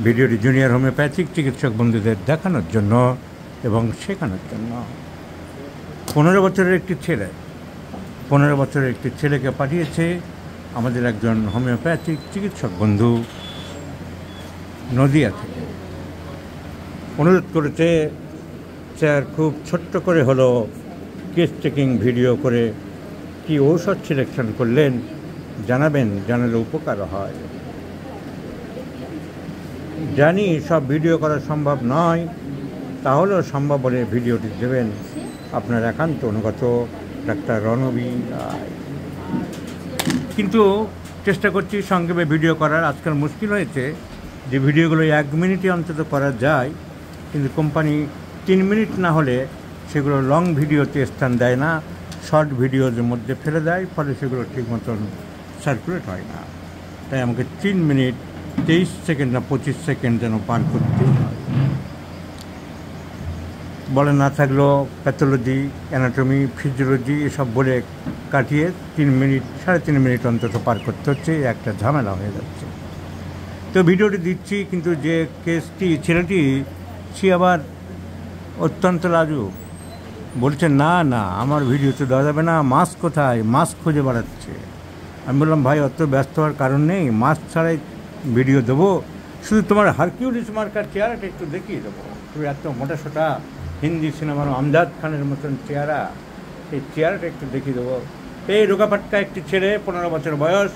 ভিডিওটি junior homeopathic চিকিৎসক বন্ধুদের দেখানোর জন্য এবং শেখানোর জন্য। 15 বছরের একটি ছেলেকে পাঠিয়েছে আমাদের একজন হোমিওপ্যাথিক চিকিৎসক বন্ধু নদিয়া থেকে। অনুরোধ করেছে স্যার খুব ছোট্ট করে হলো কেস চেকিং ভিডিও করে কি ঔষধ সিলেকশন করলেন জানাবেন, জানালে উপকার হয়। জানি সব ভিডিও করা সম্ভব নয়, তাহলেও সম্ভব বলে ভিডিওটি দেবেন আপনার একান্ত অনুগত ডাক্তার রণবীর রায়। কিন্তু চেষ্টা করছি সংক্ষেপে ভিডিও করার। আজকাল মুশকিল হয়েছে যে ভিডিওগুলো 1 মিনিটে অন্তত করা যায়, কিন্তু কোম্পানি 3 মিনিট না হলে সেগুলো লং ভিডিওতে স্থান দেয় না, শর্ট ভিডিওর মধ্যে ফেলে দেয়, ফলে সেগুলো ঠিক মতন সার্কুলেট হয় না। তাই আমাকে 3 মিনিট 23 সেকেন্ড না 25 সেকেন্ড যেন পার করতেই হয়। বলে না থাকলেও প্যাথোলজি, অ্যানাটমি, ফিজিওলজি এসব বলে কাটিয়ে 3 মিনিট 3.5 মিনিট অন্তত পার করতে হচ্ছে, একটা ঝামেলা হয়ে যাচ্ছে। তো ভিডিওটি দিচ্ছি, কিন্তু যে ছেলেটি সে আবার অত্যন্ত লাজুক, বলছে না আমার ভিডিওতে দেওয়া যাবে না, মাস্ক কোথায়, মাস্ক খুঁজে বেড়াচ্ছে। আমি বললাম ভাই অত ব্যস্ত হওয়ার কারণ নেই, মাস্ক ছাড়াই ভিডিও দেবো, শুধু তোমার হারকিউলিস মার্কার চেহারাটা একটু দেখিয়ে দেবো। তুমি এত মোটা সোটা হিন্দি সিনেমার আমজাদ খানের মতন চেহারা, সেই চেহারাটা একটু দেখিয়ে দেবো। এই রোগাপাট্কা একটি ছেলে, 15 বছর বয়স,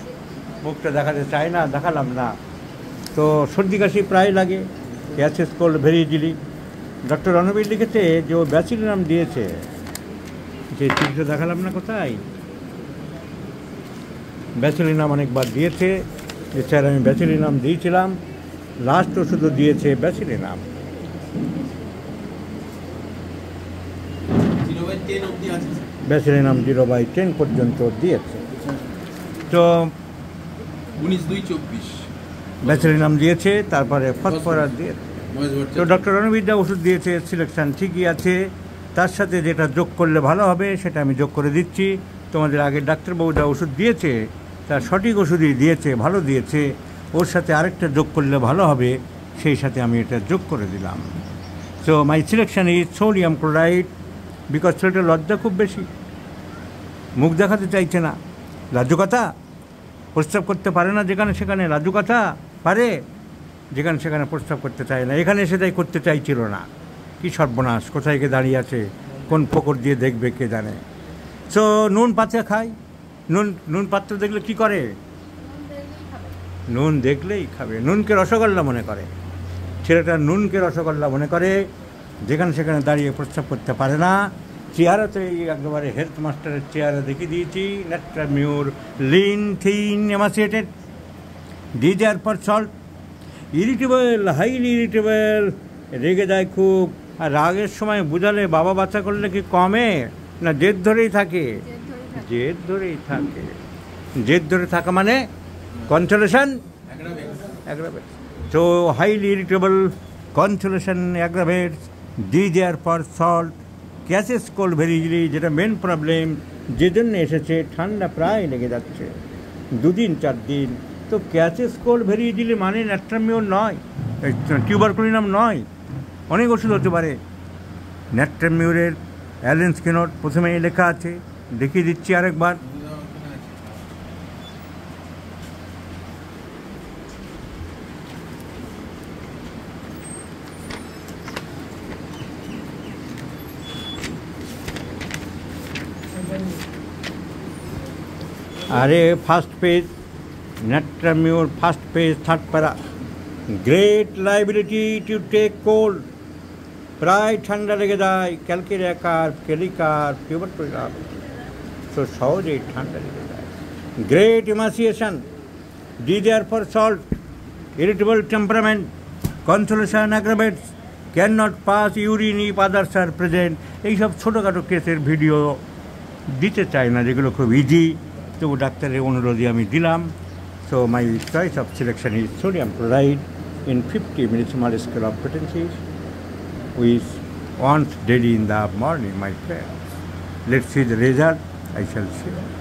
মুখটা দেখাতে চায় না, দেখালাম না। তো সর্দি কাশি প্রায় লাগে, catches cold very easily. Doctor Ranbir লিখেছে যে ও ব্যাসিলিনাম দিয়েছে, যে চিঠিটা দেখালাম না কোথায়, ব্যাসিলিনাম অনেকবার দিয়েছে। যে স্যার আমি ব্যাসিলিনাম দিয়েছিলাম, লাস্ট ওষুধও দিয়েছে ব্যাসিলিনাম। ব্যাসিলিনাম 0/10 পর্যন্ত দিয়েছে। তো 19/2/24 ব্যাসিলিনাম দিয়েছে, তারপরে ফসফরাস দিয়েছে। তো ডক্টর রণবীর দা ওষুধ দিয়েছে, সিলেকশান ঠিকই আছে, তার সাথে যেটা যোগ করলে ভালো হবে সেটা আমি যোগ করে দিচ্ছি। তোমাদের আগে ডাক্তারবাবুরা ওষুধ দিয়েছে, তার সঠিক ওষুধই দিয়েছে, ভালো দিয়েছে, ওর সাথে আরেকটা যোগ করলে ভালো হবে, সেই সাথে আমি এটা যোগ করে দিলাম। So my selection is sodium chloride, because ছেলেটার লজ্জা খুব বেশি, মুখ দেখাতে চাইছে না, লাজুকতা, প্রস্রাব করতে পারে না যেখানে সেখানে, লাজুকতা পারে যেখানে সেখানে, প্রস্রাব করতে চায় না, এখানে এসে তাই করতে চাইছিল না। কি সর্বনাশ, কোথায় গিয়ে দাঁড়িয়ে আছে, কোন ফোকর দিয়ে দেখবে কে জানে। সো নুন পাত্রে খায়, নুন পাত্র দেখলে কি করে, নুন দেখলেই খাবে, নুনকে রসগোল্লা মনে করে। ছেলেটা নুনকে রসগোল্লা মনে করে, যেখানে সেখানে দাঁড়িয়ে প্রস্রাব করতে পারে না। চেহারা তো এই একেবারে হেলথ মাস্টারের চেহারা দেখিয়ে দিয়েছি, natrum mur lean thin emaciated, desire for salt, irritable, highly irritable, রেগে যায় খুব। আর রাগের সময় বুঝালে বাবা বাচ্চা করলে কি কমে না, জেদ ধরেই থাকে, জেদ ধরেই থাকে। জেদ ধরে থাকা মানে কনসোলেশন অ্যাগ্রাভেটস। তো highly irritable, consolation aggravates, desire for salt, gases cold very easily, যেটা মেন প্রবলেম, যে জন্য এসেছে, ঠান্ডা প্রায় লেগে যাচ্ছে 2 দিন 4 দিন। তো গ্যাসেস কোল্ড ভেরি ইজিলি মানে ন্যাট্রামিউর নয়, টিউবারকুলিনাম নয়, অনেক ওষুধ হতে পারে। ন্যাট্রামিউরের অ্যালেন্স কেনোট প্রথমেই লেখা আছে, দেখিয়ে দিচ্ছি আরেকবার। আরে first page, natrum mur first page, 3rd para, great liability to take cold, প্রায় ঠান্ডা লেগে যায়, ক্যালকেরিয়াকার, কেলিকার, টিউবারকুলাম, তো সহজেই ঠান্ডা লেগে যায়। Great emaciation, desire for salt, irritable temperament, consolation aggravates, can not pass urine if others are present. এইসব ছোটোখাটো কেসের ভিডিও দিতে চাই না, যেগুলো খুব ইজি, তবু ডাক্তারের অনুরোধে আমি দিলাম। So my choice of selection is sodium chloride in 50 millismol scale of potencies, which once daily in the morning, my friends. Let's see the result, I shall see.